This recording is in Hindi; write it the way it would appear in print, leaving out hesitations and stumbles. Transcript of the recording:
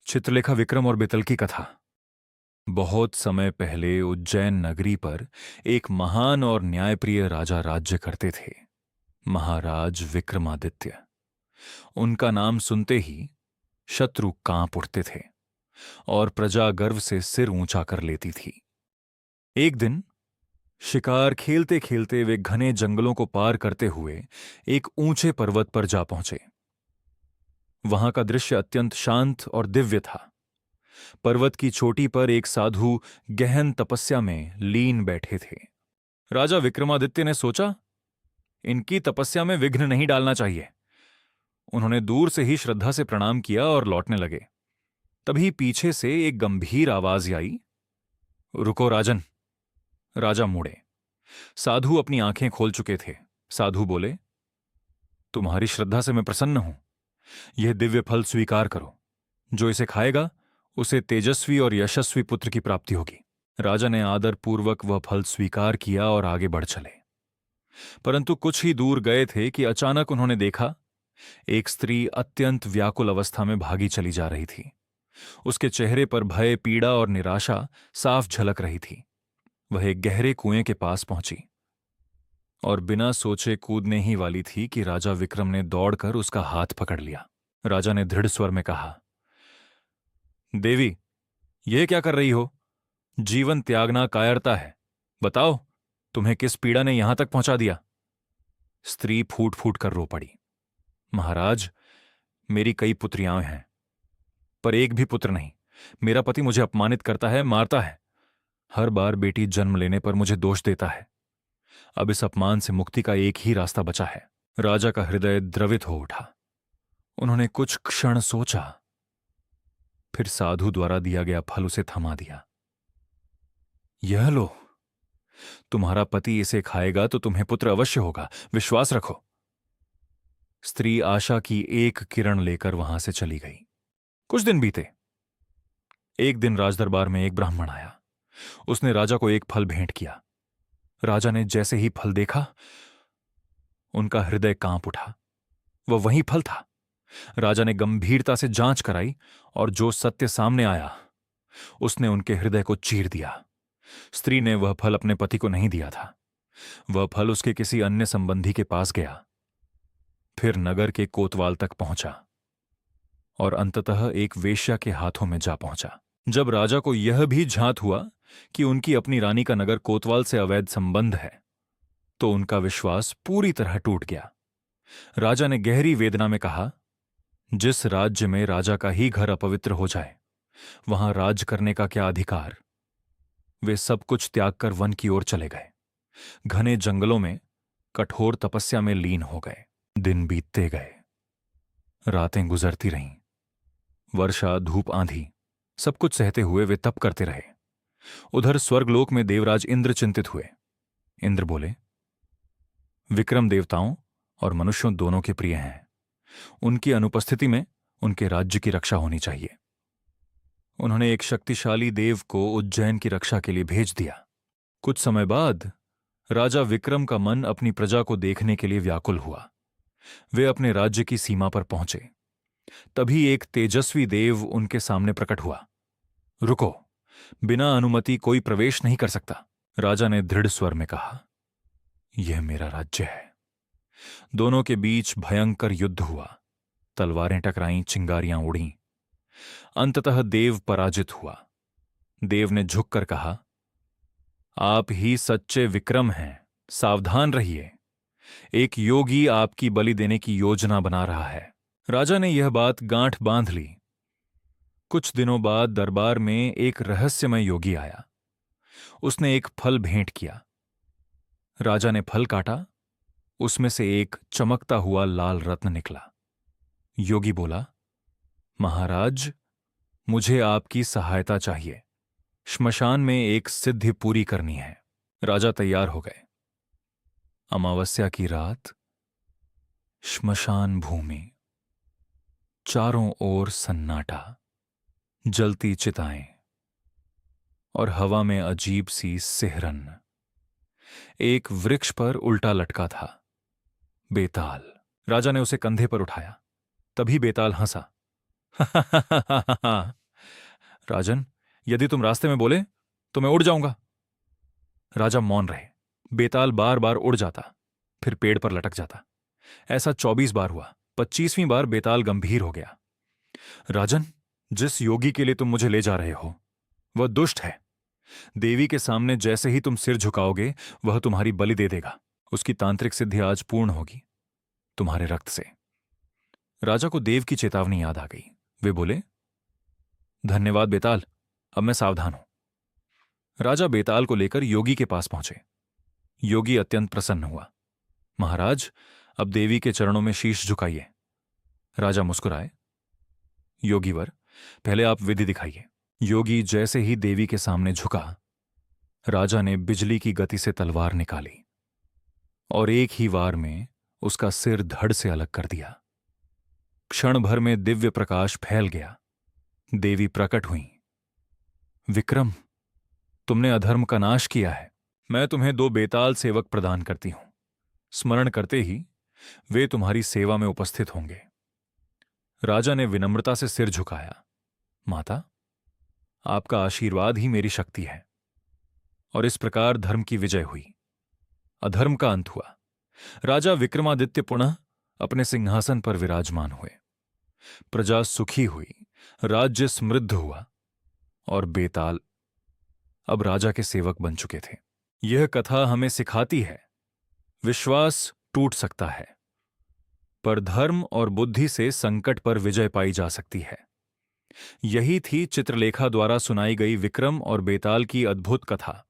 चित्रलेखा विक्रम और बेतल की कथा। बहुत समय पहले उज्जैन नगरी पर एक महान और न्यायप्रिय राजा राज्य करते थे, महाराज विक्रमादित्य। उनका नाम सुनते ही शत्रु कांप उठते थे और प्रजा गर्व से सिर ऊंचा कर लेती थी। एक दिन शिकार खेलते खेलते वे घने जंगलों को पार करते हुए एक ऊंचे पर्वत पर जा पहुंचे। वहां का दृश्य अत्यंत शांत और दिव्य था। पर्वत की चोटी पर एक साधु गहन तपस्या में लीन बैठे थे। राजा विक्रमादित्य ने सोचा, इनकी तपस्या में विघ्न नहीं डालना चाहिए। उन्होंने दूर से ही श्रद्धा से प्रणाम किया और लौटने लगे। तभी पीछे से एक गंभीर आवाज आई, रुको राजन। राजा मुड़े। साधु अपनी आंखें खोल चुके थे। साधु बोले, तुम्हारी श्रद्धा से मैं प्रसन्न हूं। यह दिव्य फल स्वीकार करो। जो इसे खाएगा उसे तेजस्वी और यशस्वी पुत्र की प्राप्ति होगी। राजा ने आदरपूर्वक वह फल स्वीकार किया और आगे बढ़ चले। परंतु कुछ ही दूर गए थे कि अचानक उन्होंने देखा, एक स्त्री अत्यंत व्याकुल अवस्था में भागी चली जा रही थी। उसके चेहरे पर भय, पीड़ा और निराशा साफ झलक रही थी। वह एक गहरे कुएं के पास पहुंची और बिना सोचे कूदने ही वाली थी कि राजा विक्रम ने दौड़कर उसका हाथ पकड़ लिया। राजा ने दृढ़ स्वर में कहा, देवी, यह क्या कर रही हो? जीवन त्यागना कायरता है। बताओ, तुम्हें किस पीड़ा ने यहां तक पहुंचा दिया? स्त्री फूट फूट कर रो पड़ी। महाराज, मेरी कई पुत्रियां हैं, पर एक भी पुत्र नहीं। मेरा पति मुझे अपमानित करता है, मारता है। हर बार बेटी जन्म लेने पर मुझे दोष देता है। अब इस अपमान से मुक्ति का एक ही रास्ता बचा है। राजा का हृदय द्रवित हो उठा। उन्होंने कुछ क्षण सोचा, फिर साधु द्वारा दिया गया फल उसे थमा दिया। यह लो, तुम्हारा पति इसे खाएगा तो तुम्हें पुत्र अवश्य होगा, विश्वास रखो। स्त्री आशा की एक किरण लेकर वहां से चली गई। कुछ दिन बीते। एक दिन राजदरबार में एक ब्राह्मण आया। उसने राजा को एक फल भेंट किया। राजा ने जैसे ही फल देखा, उनका हृदय कांप उठा। वह वही फल था। राजा ने गंभीरता से जांच कराई और जो सत्य सामने आया, उसने उनके हृदय को चीर दिया। स्त्री ने वह फल अपने पति को नहीं दिया था। वह फल उसके किसी अन्य संबंधी के पास गया, फिर नगर के कोतवाल तक पहुंचा और अंततः एक वेश्या के हाथों में जा पहुंचा। जब राजा को यह भी झांत हुआ कि उनकी अपनी रानी का नगर कोतवाल से अवैध संबंध है, तो उनका विश्वास पूरी तरह टूट गया। राजा ने गहरी वेदना में कहा, जिस राज्य में राजा का ही घर अपवित्र हो जाए, वहां राज करने का क्या अधिकार? वे सब कुछ त्याग कर वन की ओर चले गए। घने जंगलों में कठोर तपस्या में लीन हो गए। दिन बीतते गए, रातें गुजरती रहीं। वर्षा, धूप, आंधी सब कुछ सहते हुए वे तप करते रहे। उधर स्वर्गलोक में देवराज इंद्र चिंतित हुए। इंद्र बोले, विक्रम देवताओं और मनुष्यों दोनों के प्रिय हैं। उनकी अनुपस्थिति में उनके राज्य की रक्षा होनी चाहिए। उन्होंने एक शक्तिशाली देव को उज्जैन की रक्षा के लिए भेज दिया। कुछ समय बाद राजा विक्रम का मन अपनी प्रजा को देखने के लिए व्याकुल हुआ। वे अपने राज्य की सीमा पर पहुंचे। तभी एक तेजस्वी देव उनके सामने प्रकट हुआ। रुको, बिना अनुमति कोई प्रवेश नहीं कर सकता। राजा ने दृढ़ स्वर में कहा, यह मेरा राज्य है। दोनों के बीच भयंकर युद्ध हुआ। तलवारें टकराईं, चिंगारियां उड़ीं। अंततः देव पराजित हुआ। देव ने झुककर कहा, आप ही सच्चे विक्रम हैं, सावधान रहिए। एक योगी आपकी बलि देने की योजना बना रहा है। राजा ने यह बात गांठ बांध ली। कुछ दिनों बाद दरबार में एक रहस्यमय योगी आया। उसने एक फल भेंट किया। राजा ने फल काटा। उसमें से एक चमकता हुआ लाल रत्न निकला। योगी बोला, महाराज, मुझे आपकी सहायता चाहिए। श्मशान में एक सिद्धि पूरी करनी है। राजा तैयार हो गए। अमावस्या की रात, श्मशान भूमि, चारों ओर सन्नाटा, जलती चिताएं और हवा में अजीब सी सिहरन। एक वृक्ष पर उल्टा लटका था बेताल। राजा ने उसे कंधे पर उठाया। तभी बेताल हंसा। राजन, यदि तुम रास्ते में बोले तो मैं उड़ जाऊंगा। राजा मौन रहे। बेताल बार बार उड़ जाता, फिर पेड़ पर लटक जाता। ऐसा 24 बार हुआ। 25वीं बार बेताल गंभीर हो गया। राजन, जिस योगी के लिए तुम मुझे ले जा रहे हो वह दुष्ट है। देवी के सामने जैसे ही तुम सिर झुकाओगे वह तुम्हारी बलि दे देगा। उसकी तांत्रिक सिद्धि आज पूर्ण होगी, तुम्हारे रक्त से। राजा को देव की चेतावनी याद आ गई। वे बोले, धन्यवाद बेताल, अब मैं सावधान हूं। राजा बेताल को लेकर योगी के पास पहुंचे। योगी अत्यंत प्रसन्न हुआ। महाराज, अब देवी के चरणों में शीश झुकाइए। राजा मुस्कुराए। योगीवर, पहले आप विधि दिखाइए। योगी जैसे ही देवी के सामने झुका, राजा ने बिजली की गति से तलवार निकाली और एक ही वार में उसका सिर धड़ से अलग कर दिया। क्षण भर में दिव्य प्रकाश फैल गया। देवी प्रकट हुई। विक्रम, तुमने अधर्म का नाश किया है। मैं तुम्हें 2 बेताल सेवक प्रदान करती हूं। स्मरण करते ही वे तुम्हारी सेवा में उपस्थित होंगे। राजा ने विनम्रता से सिर झुकाया। माता, आपका आशीर्वाद ही मेरी शक्ति है। और इस प्रकार धर्म की विजय हुई, अधर्म का अंत हुआ। राजा विक्रमादित्य पुनः अपने सिंहासन पर विराजमान हुए। प्रजा सुखी हुई, राज्य समृद्ध हुआ और बेताल अब राजा के सेवक बन चुके थे। यह कथा हमें सिखाती है, विश्वास टूट सकता है, पर धर्म और बुद्धि से संकट पर विजय पाई जा सकती है। यही थी चित्रलेखा द्वारा सुनाई गई विक्रम और बेताल की अद्भुत कथा।